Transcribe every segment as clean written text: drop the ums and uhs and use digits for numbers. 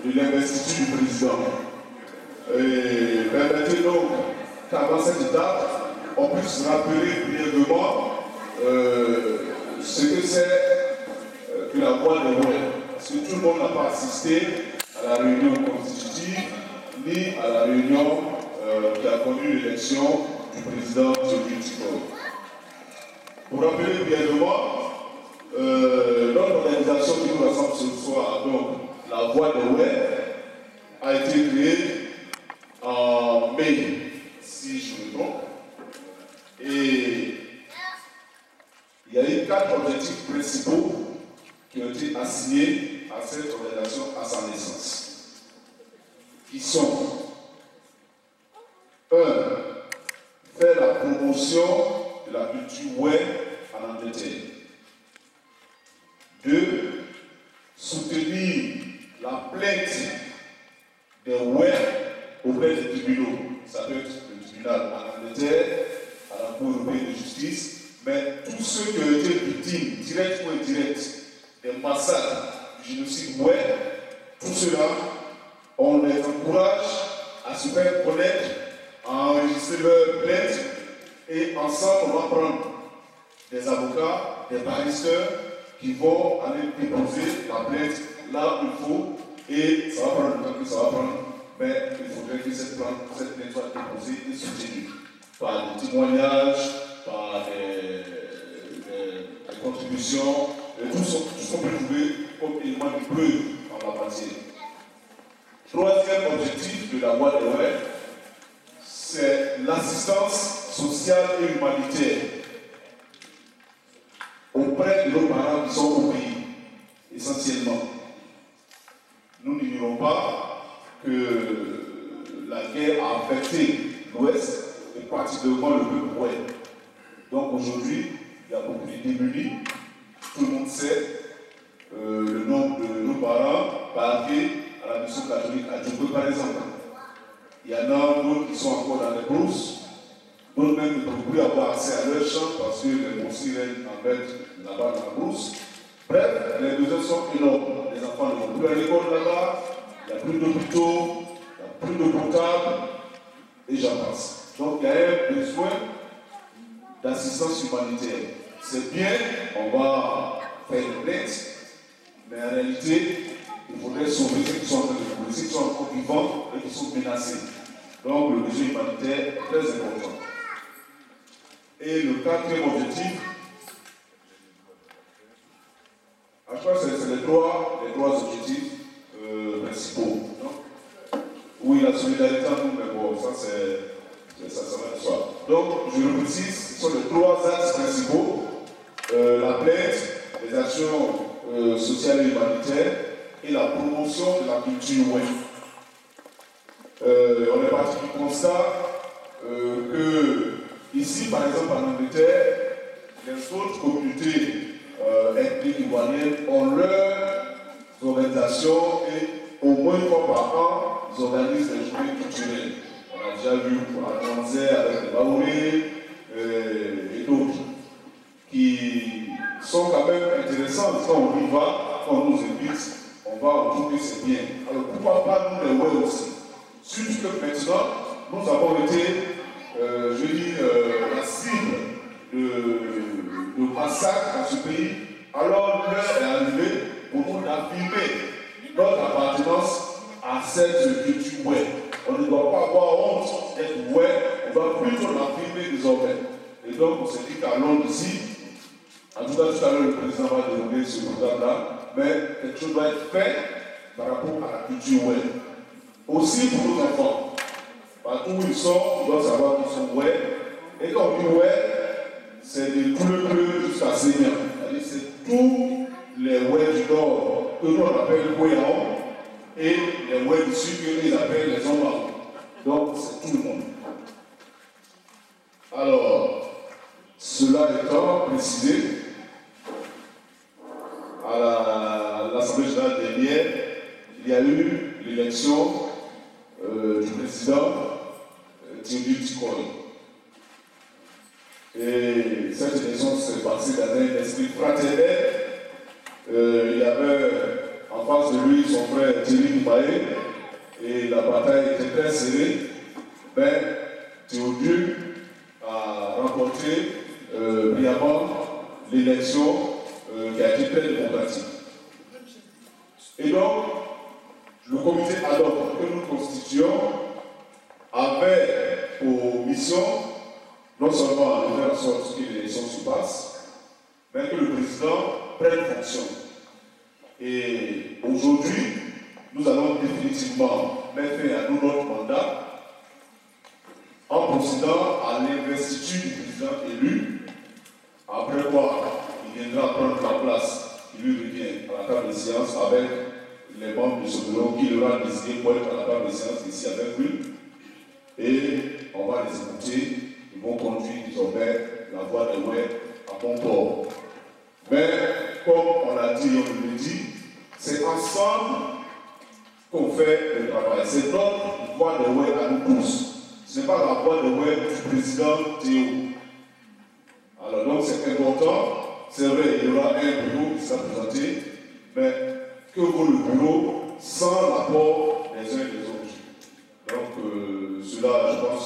De l'investiture du président. Permettez-nous qu'avant cette étape, on puisse rappeler brièvement ce que c'est que la voie des Ouè. Parce que tout le monde n'a pas assisté à la réunion constitutive ni à la réunion qui a conduit l'élection du président Théophile Tshisekedi. Pour rappeler brièvement, notre organisation qui nous rassemble ce soir, donc la voie des Ouè, a été créée en mai, si je me trompe. Et il y a eu 4 objectifs principaux qui ont été assignés à cette organisation à sa naissance. Qui sont 1. Faire la promotion de la culture Ouè en Angleterre. 2. Soutenir la plainte des Ouè auprès des tribunaux. Ça peut être le tribunal en Angleterre, à la Cour européenne de justice, mais tous ceux qui ont été victimes, directes ou indirectes, des massacres du génocide Ouè, tout cela, on les encourage à se faire connaître, à enregistrer leurs plaintes, et ensemble on va prendre des avocats, des barristeurs qui vont aller déposer la plainte là où il faut, et ça va prendre le temps que ça va prendre, mais il faudrait que cette plainte soit déposée et soutenue par des témoignages, par des contributions, et tout ce qu'on peut trouver comme élément de preuve en la matière. Troisième objectif de la voie des Ouè, c'est l'assistance sociale et humanitaire auprès de nos parents qui sont au pays, essentiellement. Nous n'ignorons pas que la guerre a affecté l'Ouest et particulièrement le peuple Ouè. Donc aujourd'hui, il y a beaucoup de démunis. Tout le monde sait le nombre de nos parents parqués à la mission catholique à Djoubé, par exemple. Il y en a d'autres qui sont encore dans les brousses, d'autres même ne peuvent plus avoir accès à leur champ parce que les monstres règnent en fait là-bas dans la brousse. Bref, les besoins sont énormes. Les enfants ne vont plus à l'école là-bas, il n'y a plus d'hôpitaux, il n'y a plus d'eau potable, et j'en passe. Donc il y a un besoin d'assistance humanitaire. C'est bien, on va faire une plainte, mais en réalité, il faudrait sauver ceux qui sont en train de mourir, ceux qui sont encore vivants et qui sont menacés. Donc le besoin humanitaire est très important. Et le quatrième objectif, à chaque fois c'est les trois objectifs principaux. Non? Oui, la solidarité en nous, mais bon, ça va de soi. Donc, je le précise, ce sont les 3 axes principaux, la plainte, les actions sociales et humanitaires et la promotion de la culture Ouè. On est parti du constat que ici, par exemple en Angleterre, les autres communautés ethniques ivoiriennes ont leurs organisations et au moins 1 fois par an, ils organisent des journées culturelles. On a déjà vu à Nanzé avec les Baoulés et d'autres qui sont quand même intéressantes. Quand on y va, quand on nous invite, on va, on trouve que c'est bien. Alors pourquoi pas nous les Ouè aussi? Surtout que maintenant, nous avons été, la cible de massacres dans ce pays. Alors l'heure est arrivée pour nous d'affirmer notre appartenance à cette culture Ouè. On ne doit pas avoir honte d'être Ouè, on doit plutôt l'affirmer désormais. Et donc on s'est dit qu'à Londres ici, en tout cas tout à l'heure le président va dérouler ce programme-là, mais quelque chose doit être fait par rapport à la culture Ouè. Aussi pour nos enfants. Partout où ils sont, ils doivent savoir qu'ils sont Ouè. Et quand on dit Ouè, appelle Koyao et les Oueds du Sud qu'ils appellent les Omba. Donc c'est tout le monde. Alors, cela étant précisé, à l'Assemblée générale dernière, il y a eu l'élection du président Théodule Tikoy. Et cette élection s'est passée dans un esprit fraternel. Il y avait en face de lui son frère Thierry Mbaye et la bataille était très serrée. Mais Théodule a remporté brillamment l'élection qui a été très démocratique. Et donc, le comité ad hoc que nous constituons avait pour mission non seulement de faire en sorte que l'élection se passe, mais que le président prenne fonction. Et aujourd'hui, nous allons définitivement mettre fin à notre mandat en procédant à l'investiture du président élu, après quoi il viendra prendre la place qui lui revient à la table de séance avec les membres de ce bureau qui aura décidé pour être à la table de séance ici avec lui. Et on va les écouter, ils vont conduire désormais la voie des Oueds à bon port. Mais comme on l'a dit et on le dit, c'est ensemble qu'on fait le travail. C'est notre voie des Oueds à nous tous. Ce n'est pas la voie des Oueds du président Théo. Alors donc c'est important. C'est vrai, il y aura un bureau qui sera présenté, mais que vaut le bureau sans l'apport des uns et des autres? Donc cela, je pense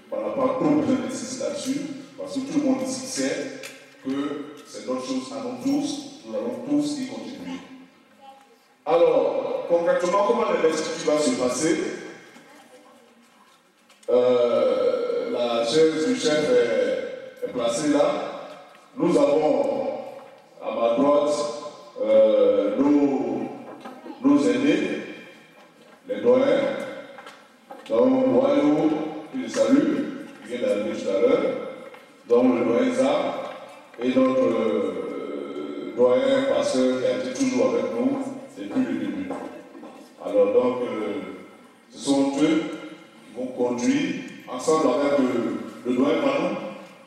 qu'on n'a pas trop besoin d'insister là-dessus, parce que tout le monde ici sait que c'est notre chose à nous tous, nous allons tous y contribuer. Alors, concrètement, comment l'investiture va se passer? La chaise du chef est placée là. Nous avons à ma droite nos aînés, les doyens, donc Boyou, qui le salue, qui vient d'arriver tout à l'heure, donc le doyen Zah, et notre doyen pasteur qui a été toujours avec nous depuis le début. Alors donc, ce sont eux qui vont conduire, ensemble avec le doyen Manou,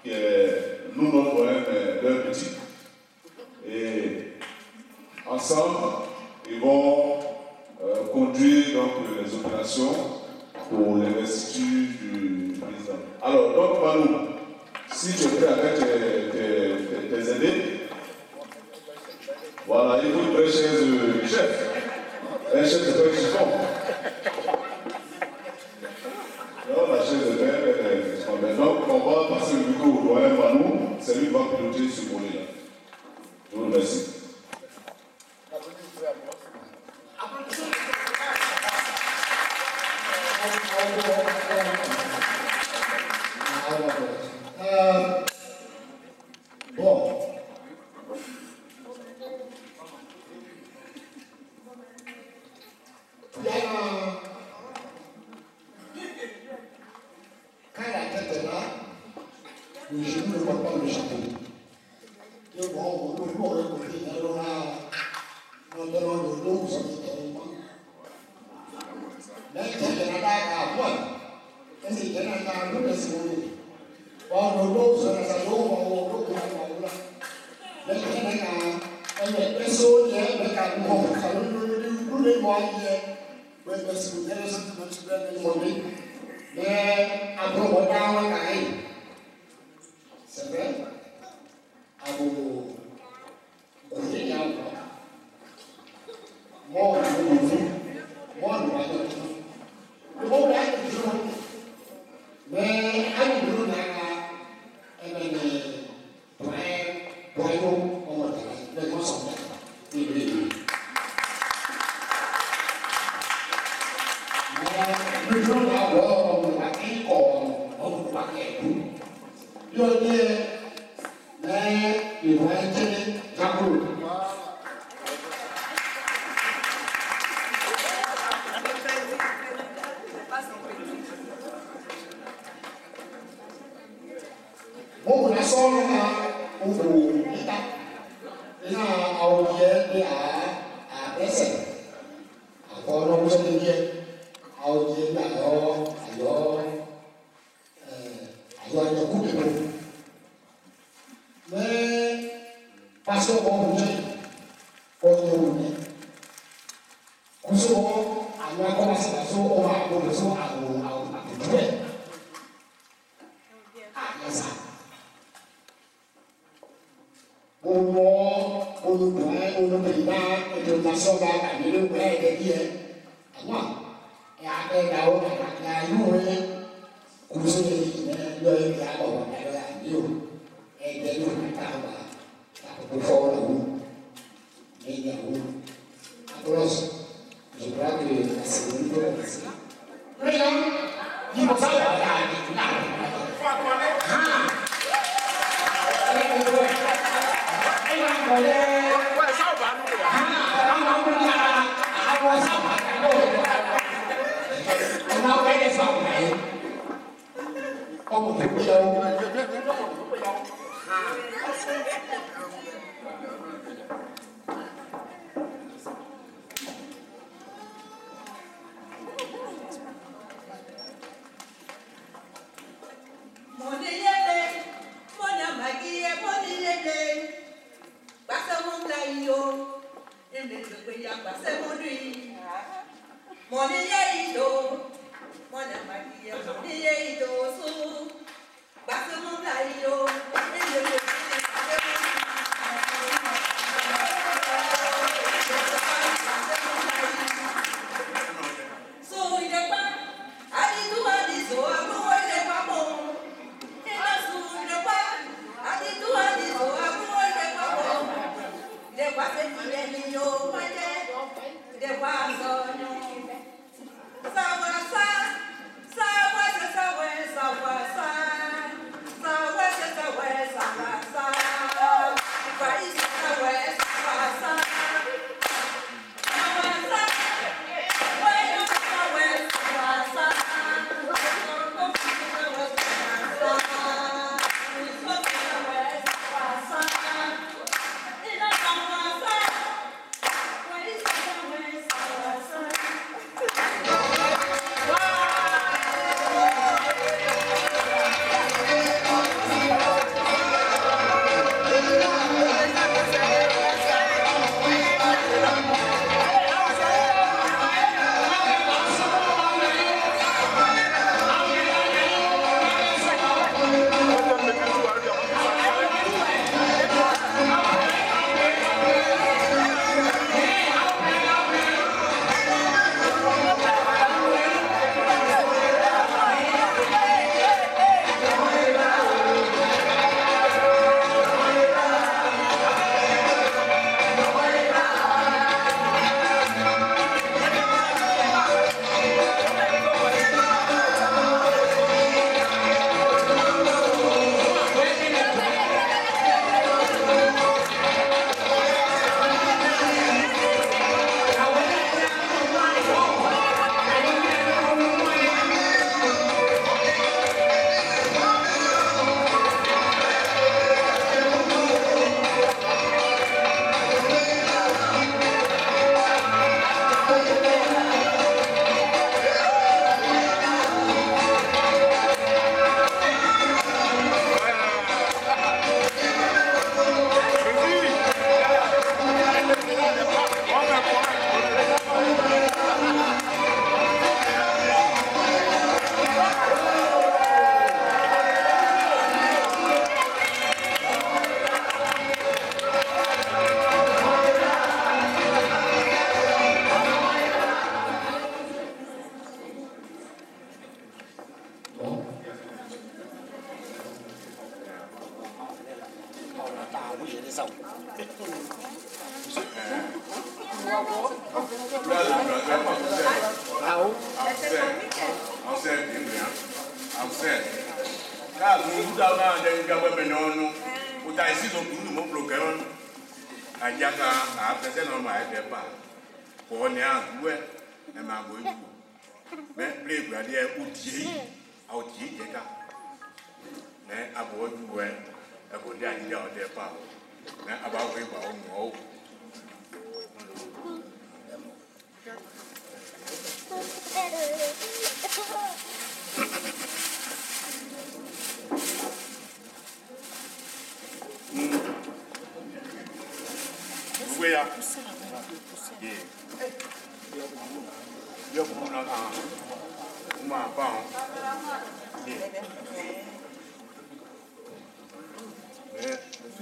qui est nous, notre doyen, leur petit. Et ensemble, ils vont conduire donc, les opérations pour l'investiture du président. Alors, donc, Manou, si tu es prêt avec tes aînés, voilà, il faut une vraie chaise du chef. Un chef de très chiffon. Alors, la chaise de verre, donc, on va passer le micro au doyen Manou, c'est lui qui va piloter ce volet-là. Je vous remercie. Bon. Quand la tête est là, le genou ne voit pas le chapeau. Et bon, le mot est côté, alors là, nous donnons le nom, ça fait tellement. Mais il y a à moi. Et c'est qu'il y a un nom de ce mot. Bon, le nom, ça n'a pas d'eau, on va au là. Mais il y a un saut, il y a un mot, nous les moyens, mais parce que vous avez un sentiment, mais après, on va en aller. C'est vrai? À vos côtés, moi, je le monde est toujours. Mais à nous, on a on va les consommés. Mais le jour là, on va pas il y a mais il va être bon, la somme au bout, il y a un à doit y avoir de l'eau. Mais, parce qu'on bouge, on est Kusumo, a commencé à faire on va pour le son à jouer. Ah, ça. On nous doit, on nous paye pas, et nous nation va gagner le prêt de hier. À moi. Et après, là-haut, la louée, Kusumo, il y a un et des loups, pour faire la roue. Et il y a une. Après, je crois que la sécurité est passée. Regarde, il faut savoir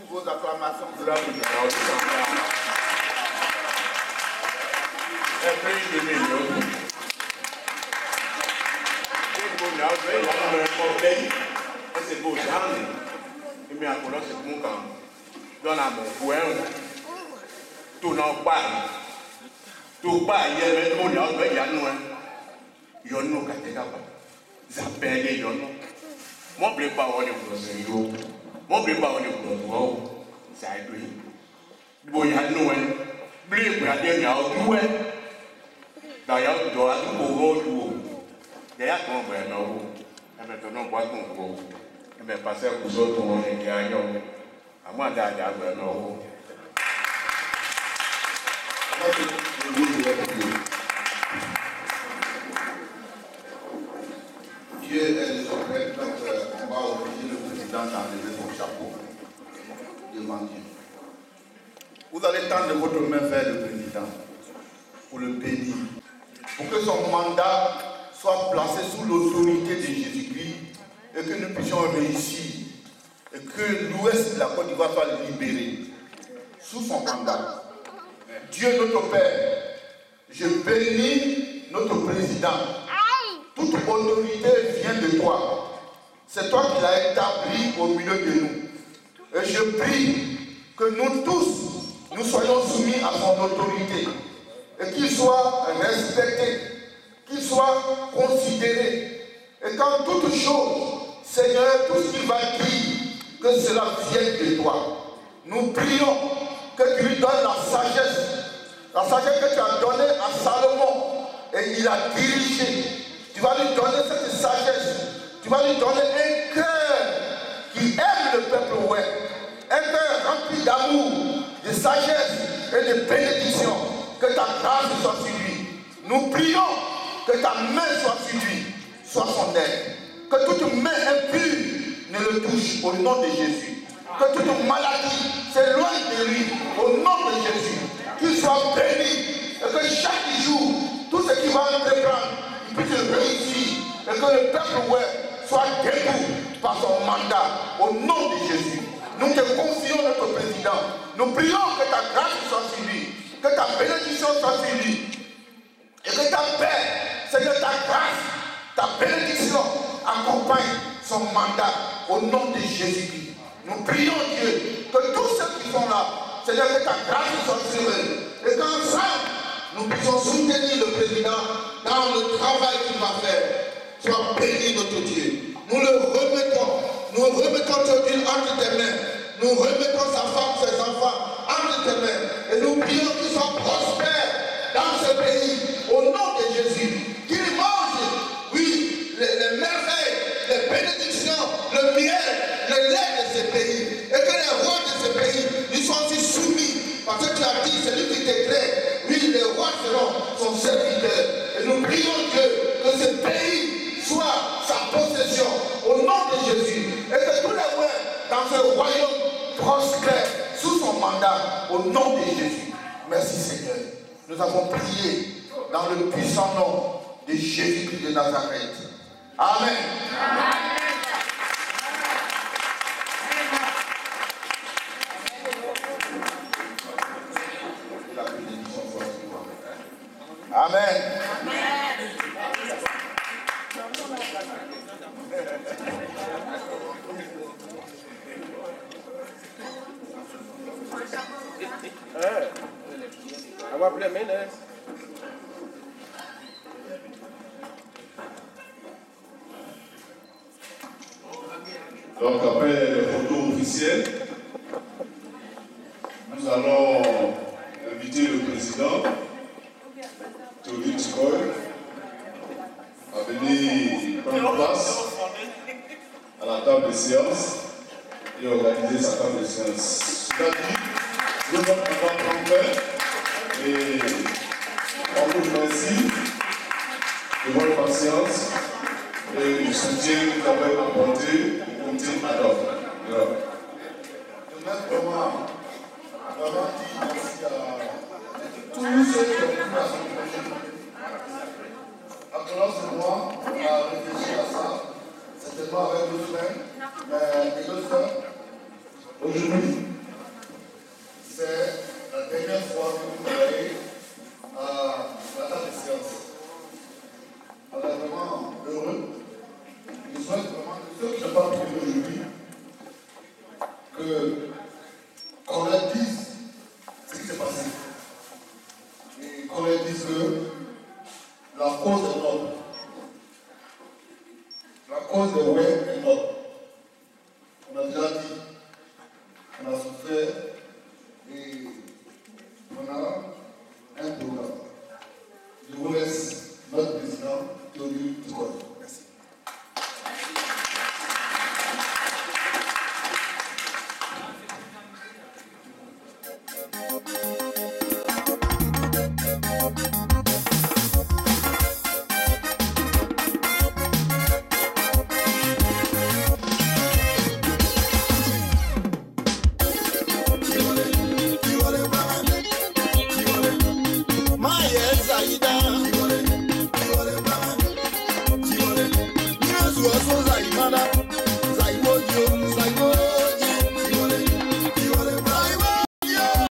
Vos acclamations de la c'est beau, et bien, c'est mon camp. Dans la coin, tout n'en parle. Tout bas, il y a le monde, il y a nous. Il y a nous qui sont appelés, il y a nous. Mon blé pas, on est pour le Seigneur. Mon blé pas, on est pour le Seigneur. Ça a été. Bon, il y a nous. Blé, il y a des gens qui ont tout. D'ailleurs, il y a tout pour vous. D'ailleurs, on va nous. Et maintenant, on va nous. Mais parce que vous autres, on est gagnants. À moi, d'ailleurs, non. Dieu est le suprême, donc on va obliger le président d'enlever son chapeau. Devant Dieu. Vous allez tendre votre main vers le président pour le bénir. Pour que son mandat soit placé sous l'autorité de Jésus-Christ et que nous puissions réussir. Et que l'ouest de la Côte d'Ivoire soit libéré sous son mandat. Dieu notre Père, je bénis notre président. Toute autorité vient de toi. C'est toi qui l'as établi au milieu de nous. Et je prie que nous tous, nous soyons soumis à son autorité. Et qu'il soit respecté, qu'il soit considéré. Et qu'en toute chose, Seigneur, tout ce qu'il va dire, que cela vienne de toi. Nous prions que tu lui donnes la sagesse que tu as donnée à Salomon et il a dirigé. Tu vas lui donner cette sagesse, tu vas lui donner un cœur qui aime le peuple ouest, un cœur rempli d'amour, de sagesse et de bénédiction. Que ta grâce soit sur lui. Nous prions que ta main soit sur lui, soit son aide. Que toute main impure ne le touche au nom de Jésus. Que toute maladie s'éloigne de lui au nom de Jésus. Qu'il soit béni et que chaque jour, tout ce qu'il va entreprendre, il puisse réussir et que le peuple soit debout par son mandat au nom de Jésus. Nous te confions notre président. Nous prions que ta grâce soit sur lui, que ta bénédiction soit sur lui et que ta paix, Seigneur, ta grâce, ta bénédiction accompagne son mandat au nom de Jésus-Christ. Nous prions Dieu que tous ceux qui sont là, Seigneur, que ta grâce soit sur eux et qu'ensemble nous puissions soutenir le président dans le travail qu'il va faire. Sois béni notre Dieu. Nous le remettons aujourd'hui entre tes mains. Nous remettons sa femme, ses enfants entre tes mains et nous prions qu'ils soient prospères dans ce pays au nom de Jésus. Qu'ils mangent, oui, les merveilles, les bénédictions, le miel, le lait de ce pays. Et que les rois de ce pays lui soient aussi soumis. Parce que tu as dit, celui qui t'éclaire, oui, les rois seront son serviteur. Et nous prions Dieu que ce pays soit sa possession au nom de Jésus. Et que tous les rois dans ce royaume prospèrent sous son mandat au nom de Jésus. Merci Seigneur. Nous avons prié dans le puissant nom de Jésus-Christ de Nazareth. Amen. Amen. Amen. I want to play minutes. Donc après les photos officielles, nous allons inviter le président Théodule Tikoy à venir prendre place à la table de séance et organiser sa table de séance. Cela dit, nous allons prendre place et on vous remercie de votre patience et du soutien que vous avez apporté au comité ad hoc. Je voudrais vraiment dire merci à Aujourd'hui, c'est la dernière fois que vous travaillez à la table de séance. On est vraiment heureux. Je souhaite vraiment que ceux qui n'ont pas pu aujourd'hui, qu'on leur dise ce qui s'est passé. Et qu'on leur dise que la cause est noble. La cause des ouais est noble. On a déjà dit, on a souffert